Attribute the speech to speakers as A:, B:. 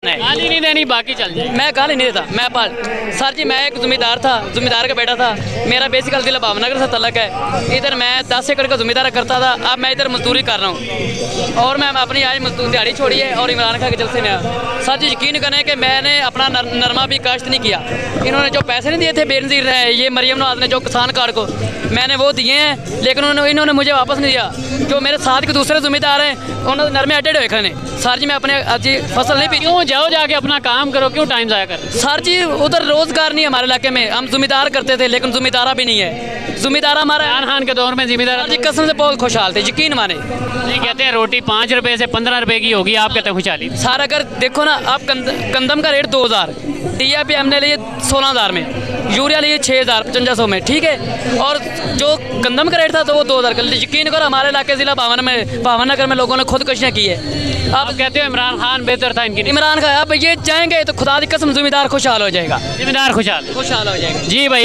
A: गाली नहीं देनी, बाकी चल जाए।
B: मैं गाली नहीं देता, मैं सर जी मैं एक ज़मींदार था, ज़मींदार का बेटा था। मेरा बेसिकल ज़िला भावनगर से तल्लक है। इधर मैं 10 एकड़ का ज़मींदार करता था, अब मैं इधर मजदूरी कर रहा हूँ और मैं अपनी आज मजदूर दिहाड़ी छोड़ी है और इमरान खान के जलसे में आया। सर जी यकीन करें कि मैंने अपना नरमा भी काश्त नहीं किया। इन्होंने जो पैसे नहीं दिए थे बेनज़ीर ये मरियम नवाज ने जो किसान कार्ड को मैंने वो दिए हैं, लेकिन इन्होंने मुझे वापस नहीं दिया। जो मेरे साथ के दूसरे ज़मींदार हैं उन्होंने नरमे अड्डे हुए खड़े। सर जी मैं अपने जी फसल नहीं
A: क्यों जाओ जाके अपना काम करो, क्यों टाइम ज़ाया कर?
B: सर जी उधर रोजगार नहीं है हमारे इलाके में। हम ज़मींदार करते थे लेकिन ज़मींदारा भी नहीं है। ज़मींदारा हमारा
A: इमरान खान के दौर में जिम्मेदार
B: जी कसम से बहुत खुशहाल थे, यकीन माने।
A: नहीं कहते हैं रोटी 5 रुपए से 15 रुपए की होगी, आप कहते हैं खुशहाली।
B: सर अगर देखो ना आप कंदम का रेट 2000, DAP हमने लिए 16000 में, यूरिया लिए 6000 5500 में, ठीक है। और जो गंदम का रेट था तो वो 2000 का। यकीन करो हमारे इलाके ज़िला भावनगर में लोगों ने खुदकुशियाँ की है।
A: आप कहते हो इमरान खान बेहतर था इनकी?
B: इमरान खान आप ये चाहेंगे तो खुदा की कसम ज़मींदार खुशहाल हो जाएगा,
A: जिम्मेदार खुशहाल
B: खुशहाल हो जाएगा।
A: जी भाई।